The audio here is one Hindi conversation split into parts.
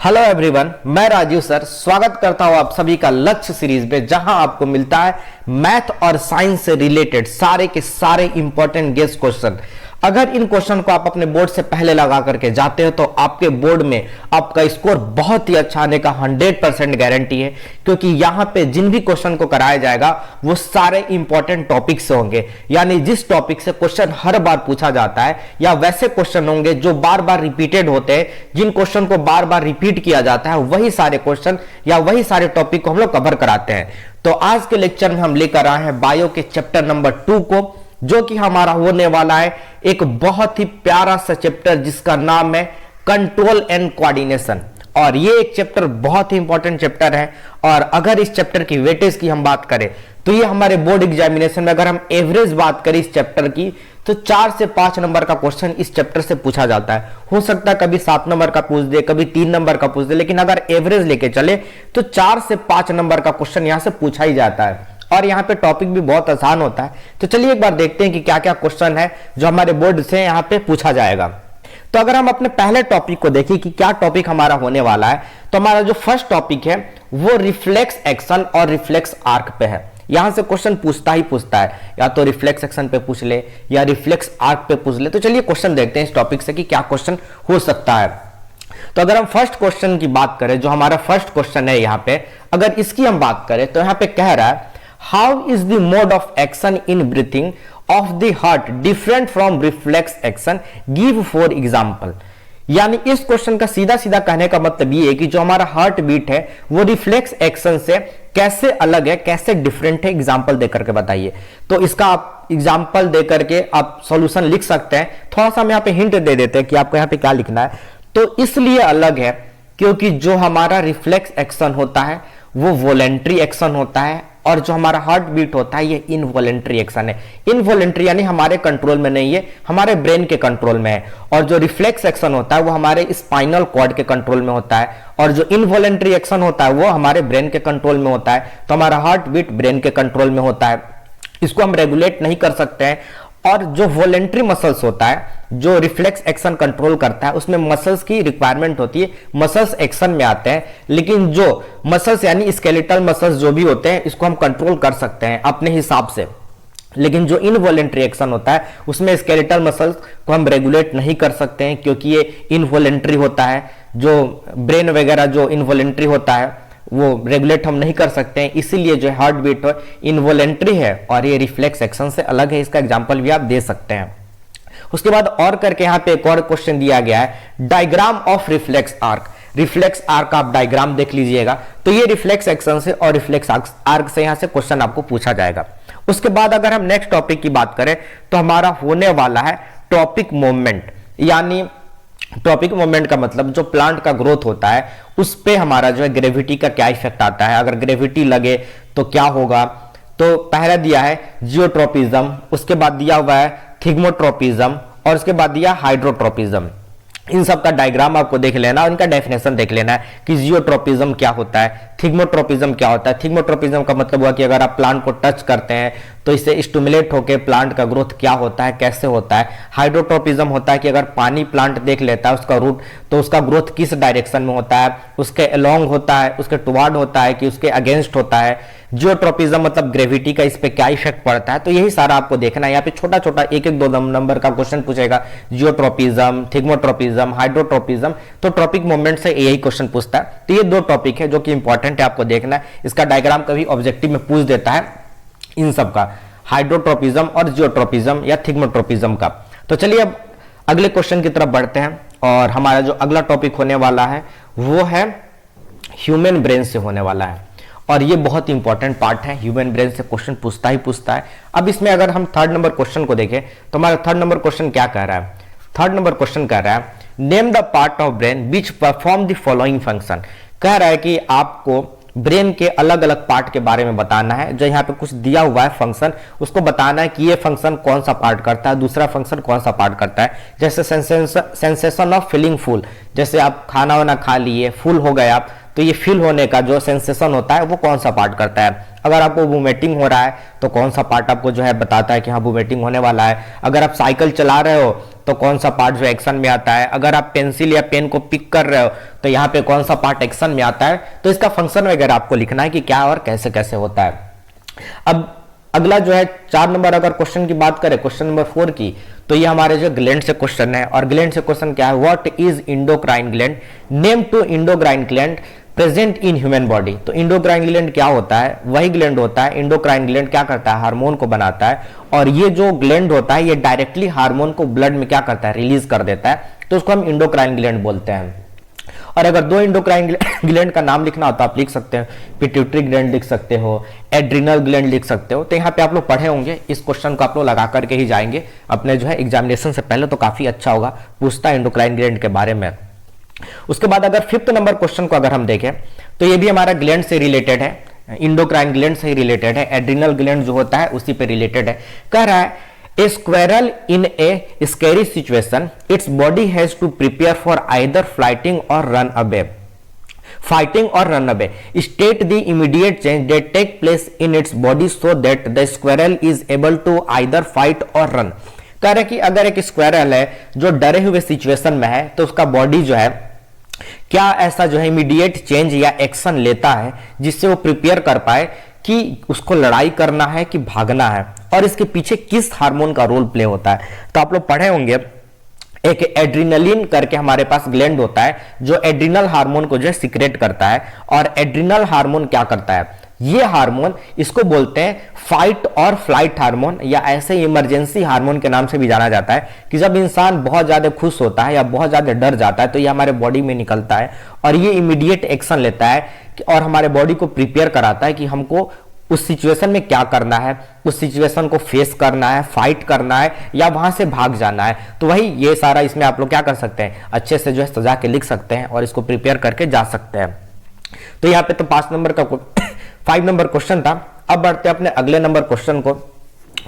हेलो एवरीवन, मैं राजीव सर स्वागत करता हूं आप सभी का लक्ष्य सीरीज में, जहां आपको मिलता है मैथ और साइंस से रिलेटेड सारे के सारे इंपॉर्टेंट गेस क्वेश्चन। अगर इन क्वेश्चन को आप अपने बोर्ड से पहले लगा करके जाते हो तो आपके बोर्ड में आपका स्कोर बहुत ही अच्छा आने का 100% गारंटी है, क्योंकि यहां पे जिन भी क्वेश्चन को कराया जाएगा वो सारे इंपॉर्टेंट टॉपिक से होंगे। यानी जिस टॉपिक से क्वेश्चन हर बार पूछा जाता है या वैसे क्वेश्चन होंगे जो बार बार रिपीटेड होते हैं, जिन क्वेश्चन को बार बार रिपीट किया जाता है, वही सारे क्वेश्चन या वही सारे टॉपिक को हम लोग कवर कराते हैं। तो आज के लेक्चर में हम लेकर आए हैं बायो के चैप्टर नंबर 2 को, जो कि हमारा होने वाला है एक बहुत ही प्यारा सा चैप्टर जिसका नाम है कंट्रोल एंड कोऑर्डिनेशन। और ये एक चैप्टर बहुत ही इंपॉर्टेंट चैप्टर है। और अगर इस चैप्टर की वेटेज की हम बात करें तो ये हमारे बोर्ड एग्जामिनेशन में अगर हम एवरेज बात करें इस चैप्टर की तो 4 से 5 नंबर का क्वेश्चन इस चैप्टर से पूछा जाता है। हो सकता है कभी 7 नंबर का पूछ दे, कभी 3 नंबर का पूछ दे, लेकिन अगर एवरेज लेके चले तो 4 से 5 नंबर का क्वेश्चन यहां से पूछा ही जाता है। और यहाँ पे टॉपिक भी बहुत आसान होता है। तो चलिए एक बार देखते हैं कि क्या क्या क्वेश्चन है जो हमारे बोर्ड से यहाँ पे पूछा जाएगा। तो अगर हम अपने पहले टॉपिक को देखें कि क्या टॉपिक हमारा होने वाला है, तो हमारा जो फर्स्ट टॉपिक है वो रिफ्लेक्स एक्शन और रिफ्लेक्स आर्क पे है। यहां से क्वेश्चन पूछता ही पूछता है, या तो रिफ्लेक्स एक्शन पे पूछ ले या रिफ्लेक्स आर्क पे पूछ ले। तो चलिए क्वेश्चन देखते हैं इस टॉपिक से कि क्या क्वेश्चन हो सकता है। तो अगर हम फर्स्ट क्वेश्चन की बात करें, जो हमारा फर्स्ट क्वेश्चन है यहाँ पे, अगर इसकी हम बात करें तो यहाँ पे कह रहा है How is the mode of action in breathing of the heart different from reflex action? Give for example। यानी इस क्वेश्चन का सीधा सीधा कहने का मतलब ये है कि जो हमारा हार्ट बीट है वो रिफ्लेक्स एक्शन से कैसे अलग है, कैसे डिफरेंट है, एग्जाम्पल देकर के बताइए। तो इसका आप एग्जाम्पल देकर के आप सॉल्यूशन लिख सकते हैं। थोड़ा सा हम यहाँ पे हिंट दे देते हैं कि आपको यहाँ पे क्या लिखना है। तो इसलिए अलग है क्योंकि जो हमारा रिफ्लेक्स एक्शन होता है वो वॉलेंट्री एक्शन होता है, और जो हमारा हार्ट बीट होता है ये इनवॉलेंट्री एक्शन है। इनवॉलेंट्री यानी हमारे कंट्रोल में नहीं है, हमारे ब्रेन के कंट्रोल में है। और जो रिफ्लेक्स एक्शन होता है वो हमारे स्पाइनल कॉर्ड के कंट्रोल में होता है, और जो इनवॉलेंट्री एक्शन होता है वो हमारे ब्रेन के कंट्रोल में होता है। तो हमारा हार्ट बीट ब्रेन के कंट्रोल में होता है, इसको हम रेगुलेट नहीं कर सकते हैं। और जो वॉलेंट्री मसल्स होता है, जो रिफ्लेक्स एक्शन कंट्रोल करता है, उसमें मसल्स की रिक्वायरमेंट होती है, मसल्स एक्शन में आते हैं। लेकिन जो मसल्स यानी स्केलेटल मसल्स जो भी होते हैं, इसको हम कंट्रोल कर सकते हैं अपने हिसाब से। लेकिन जो इनवॉलेंट्री एक्शन होता है उसमें स्केलेटल मसल्स को हम रेगुलेट नहीं कर सकते हैं, क्योंकि ये इनवॉलेंट्री होता है। जो ब्रेन वगैरह जो इनवॉलेंट्री होता है वो रेगुलेट हम नहीं कर सकते हैं, इसीलिए जो हार्ट बीट है इनवॉलेंट्री है और ये रिफ्लेक्स एक्शन से अलग है। इसका एग्जांपल भी आप दे सकते हैं। उसके बाद और करके यहाँ पे एक और क्वेश्चन दिया गया है, diagram of reflex arc. Reflex arc आप डायग्राम देख लीजिएगा। तो ये रिफ्लेक्स एक्शन से और रिफ्लेक्स आर्क से यहाँ से क्वेश्चन आपको पूछा जाएगा। उसके बाद अगर हम नेक्स्ट टॉपिक की बात करें तो हमारा होने वाला है टॉपिक मूवमेंट। यानी टॉपिक मूवमेंट का मतलब जो प्लांट का ग्रोथ होता है उस पे हमारा जो है ग्रेविटी का क्या इफेक्ट आता है, अगर ग्रेविटी लगे तो क्या होगा। तो पहला दिया है जियोट्रोपिज्म, उसके बाद दिया हुआ है थिग्मोट्रोपिज्म, और उसके बाद दिया हाइड्रोट्रोपिज्म। इन सब का डायग्राम आपको देख लेना और इनका डेफिनेशन देख लेना है कि जियोट्रोपिज्म क्या होता है, थिग्मोट्रोपिज्म क्या होता है। थिग्मोट्रोपिज्म का मतलब हुआ कि अगर आप प्लांट को टच करते हैं तो इससे स्टिमुलेट होकर प्लांट का ग्रोथ क्या होता है, कैसे होता है। हाइड्रोट्रोपिज्म होता है कि अगर पानी प्लांट देख लेता है उसका रूट, तो उसका ग्रोथ किस डायरेक्शन में होता है, उसके अलोंग होता है, उसके टुवार्ड होता है कि उसके अगेंस्ट होता है। जियोट्रोपिज्म मतलब ग्रेविटी का इस पे क्या इफेक्ट पड़ता है। तो यही सारा आपको देखना है। यहाँ पे छोटा छोटा एक एक 2 नंबर का क्वेश्चन पूछेगा, जियोट्रोपिज्म, थिग्मोट्रोपिज्म, हाइड्रोट्रोपिज्म। तो टॉपिक मूवमेंट से यही क्वेश्चन पूछता है। तो ये 2 टॉपिक है जो कि इंपॉर्टेंट है, आपको देखना है। इसका डायग्राम कभी ऑब्जेक्टिव में पूछ देता है इन सब का, हाइड्रोट्रोपिज्म और जियोट्रोपिज्म या थिग्मोट्रोपिज्म का। तो चलिए अब अगले क्वेश्चन की तरफ बढ़ते हैं। और हमारा जो अगला टॉपिक होने वाला है वो है ह्यूमन ब्रेन से होने वाला है। और ये बहुत इंपॉर्टेंट पार्ट है, ह्यूमन ब्रेन से क्वेश्चन पूछता ही पूछता है। अब इसमें अगर हम 3rd नंबर क्वेश्चन को देखें तो हमारा 3rd नंबर क्वेश्चन क्या कह रहा है। 3rd नंबर क्वेश्चन कह रहा है name the part of brain which perform the following function. कह रहा है कि आपको ब्रेन के अलग अलग पार्ट के बारे में बताना है। जो यहाँ पे कुछ दिया हुआ है फंक्शन, उसको बताना है कि ये फंक्शन कौन सा पार्ट करता है, दूसरा फंक्शन कौन सा पार्ट करता है। जैसे सेंसेशन ऑफ फीलिंग फुल, जैसे आप खाना वाना खा लिए, फुल हो गए आप, तो ये फील होने का जो सेंसेशन होता है वो कौन सा पार्ट करता है। अगर आपको वोमिटिंग हो रहा है तो कौन सा पार्ट आपको जो है बताता है कि हाँ वोमिटिंग होने वाला है। अगर आप साइकिल चला रहे हो तो कौन सा पार्ट जो एक्शन में आता है। अगर आप पेंसिल या पेन को पिक कर रहे हो तो यहाँ पे कौन सा पार्ट एक्शन में आता है। तो इसका फंक्शन वगैरह आपको लिखना है कि क्या और कैसे कैसे होता है। अब अगला जो है 4 नंबर अगर क्वेश्चन की बात करें, क्वेश्चन नंबर 4 की, तो ये हमारे जो ग्लैंड से क्वेश्चन है। और ग्लैंड से क्वेश्चन क्या है, what is endocrine gland, name to endocrine gland present in human body. तो इंडोक्राइन ग्लैंड क्या होता है, वही ग्लैंड होता है। इंडोक्राइन ग्लैंड क्या करता है, हार्मोन को बनाता है, और ये जो ग्लैंड होता है ये डायरेक्टली हार्मोन को ब्लड में क्या करता है, रिलीज कर देता है। तो उसको हम इंडोक्राइन ग्लैंड बोलते हैं। और अगर 2 इंडोक्राइन ग्लैंड का नाम लिखना हो तो आप लिख सकते हैं, पिट्यूटरी ग्लैंड लिख सकते हो, एड्रिनल ग्लैंड लिख सकते हो। तो यहाँ पे आप लोग पढ़े होंगे, इस क्वेश्चन को आप लोग लगा करके ही जाएंगे अपने जो है एग्जामिनेशन से पहले, तो काफी अच्छा होगा, पूछता है इंडोक्राइन ग्लैंड के बारे में। उसके बाद अगर 5th नंबर क्वेश्चन को अगर हम देखें तो ये भी हमारा ग्लैंड से रिलेटेड है, इंडोक्राइन ग्लैंड से ही रिलेटेड है, एड्रिनल ग्लैंड जो होता है उसी पे रिलेटेड है। कह रहा है A squirrel in a scary situation, its body has to prepare for either fighting or run away. Fighting or run away. State the immediate change that take place in its body so that the squirrel is able to either fight or run. कह रहे कि अगर एक स्क्वायरल है जो डरे हुए सिचुएशन में है तो उसका बॉडी जो है क्या ऐसा जो है इमीडिएट चेंज या एक्शन लेता है जिससे वो प्रिपेयर कर पाए कि उसको लड़ाई करना है कि भागना है, और इसके पीछे किस हार्मोन का रोल प्ले होता है। तो आप लोग पढ़े होंगे एक एड्रिनलिन करके हमारे पास ग्लैंड होता है जो एड्रिनल हार्मोन को जो है सीक्रेट करता है। और एड्रिनल हार्मोन क्या करता है, ये हार्मोन इसको बोलते हैं फाइट और फ्लाइट हार्मोन, या ऐसे इमरजेंसी हार्मोन के नाम से भी जाना जाता है। कि जब इंसान बहुत ज्यादा खुश होता है या बहुत ज्यादा डर जाता है तो ये हमारे बॉडी में निकलता है और ये इमीडिएट एक्शन लेता है और हमारे बॉडी को प्रिपेयर कराता है कि हमको उस सिचुएशन में क्या करना है, उस सिचुएशन को फेस करना है, फाइट करना है या वहां से भाग जाना है। तो वही ये सारा इसमें आप लोग क्या कर सकते हैं, अच्छे से जो है सजा के लिख सकते हैं और इसको प्रिपेयर करके जा सकते हैं। तो यहाँ पे तो 5 नंबर का 5 नंबर क्वेश्चन था। अब बढ़ते हैं अपने अगले नंबर क्वेश्चन को,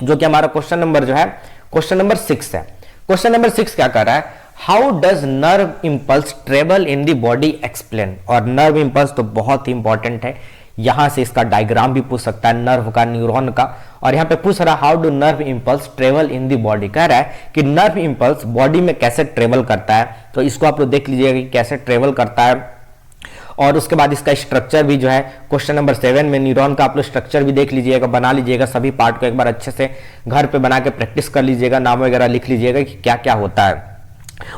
जो कि हमारा क्वेश्चन नंबर जो है क्वेश्चन नंबर 6 है। क्वेश्चन नंबर 6 क्या कर रहा है, how does nerve impulse travel in the body explain. और नर्व इंपल्स तो बहुत ही इंपॉर्टेंट है, यहां से इसका डायग्राम भी पूछ सकता है नर्व का, न्यूरॉन का। और यहां पे पूछ रहा है how do nerve impulse travel in the body. कह रहा है कि नर्व इंपल्स बॉडी में कैसे ट्रेवल करता है। तो इसको आप लोग देख लीजिएगा कि कैसे ट्रेवल करता है। और उसके बाद इसका स्ट्रक्चर भी जो है क्वेश्चन नंबर 7 में न्यूरॉन का आप लोग स्ट्रक्चर भी देख लीजिएगा, बना लीजिएगा, सभी पार्ट को एक बार अच्छे से घर पे बना के प्रैक्टिस कर लीजिएगा, नाम वगैरह लिख लीजिएगा कि क्या क्या होता है।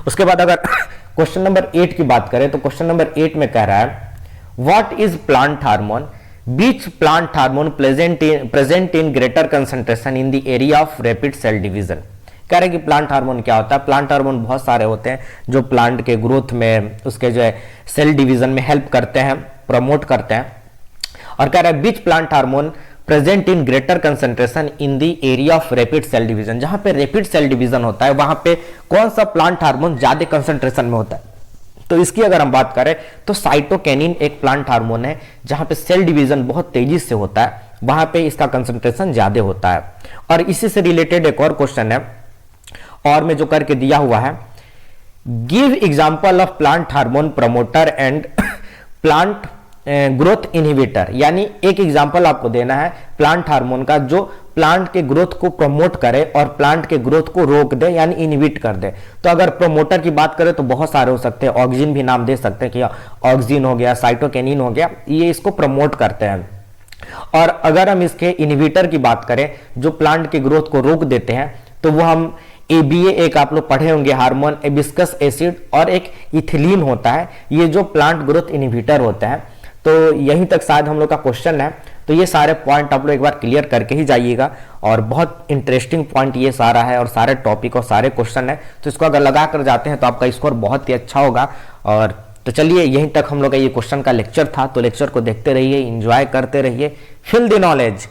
उसके बाद अगर क्वेश्चन नंबर 8 की बात करें तो क्वेश्चन नंबर 8 में कह रहा है what is plant hormone, which plant hormone present in greater concentration in the area of rapid cell division. कह रहे हैं कि प्लांट हार्मोन क्या होता है। प्लांट हार्मोन बहुत सारे होते हैं जो प्लांट के ग्रोथ में, उसके जो है सेल डिवीजन में हेल्प करते हैं, प्रमोट करते हैं। और कह रहा है बीच plant hormone present in greater concentration in the area of rapid cell division. जहां पे रैपिड सेल डिवीजन होता है वहां पे कौन सा प्लांट हार्मोन ज्यादा कंसंट्रेशन में होता है। तो इसकी अगर हम बात करें तो साइटोकिनिन एक प्लांट हार्मोन है जहां पे सेल डिवीजन बहुत तेजी से होता है, वहां पे इसका कंसंट्रेशन ज्यादा होता है। और इसी से रिलेटेड एक और क्वेश्चन है और में जो करके दिया हुआ है, give example of plant hormone promoter and plant growth inhibitor. यानी एक एग्जांपल आपको देना है प्लांट हार्मोन का जो प्लांट के ग्रोथ को प्रमोट करे और प्लांट के ग्रोथ को रोक दे यानी इनहिबिट कर दे। तो अगर प्रमोटर की बात करें तो बहुत सारे हो सकते हैं, ऑक्सिन भी नाम दे सकते हैं कि ऑक्सिन हो गया, साइटोकिनिन हो गया, ये इसको प्रमोट करते हैं। और अगर हम इसके इनहिबिटर की बात करें जो प्लांट के ग्रोथ को रोक देते हैं तो वो हम ABA एक आप लोग पढ़े होंगे हार्मोन, एबिस्कस एसिड, और एक इथिलीन होता है, ये जो प्लांट ग्रोथ इनहिबिटर होता है। तो यहीं तक शायद हम लोग का क्वेश्चन है। तो ये सारे पॉइंट आप लोग एक बार क्लियर करके ही जाइएगा, और बहुत इंटरेस्टिंग पॉइंट ये सारा है और सारे टॉपिक और सारे क्वेश्चन है। तो इसको अगर लगा कर जाते हैं तो आपका स्कोर बहुत ही अच्छा होगा। और तो चलिए यहीं तक हम लोग का ये क्वेश्चन का लेक्चर था। तो लेक्चर को देखते रहिए, एंजॉय करते रहिए, फील द नॉलेज।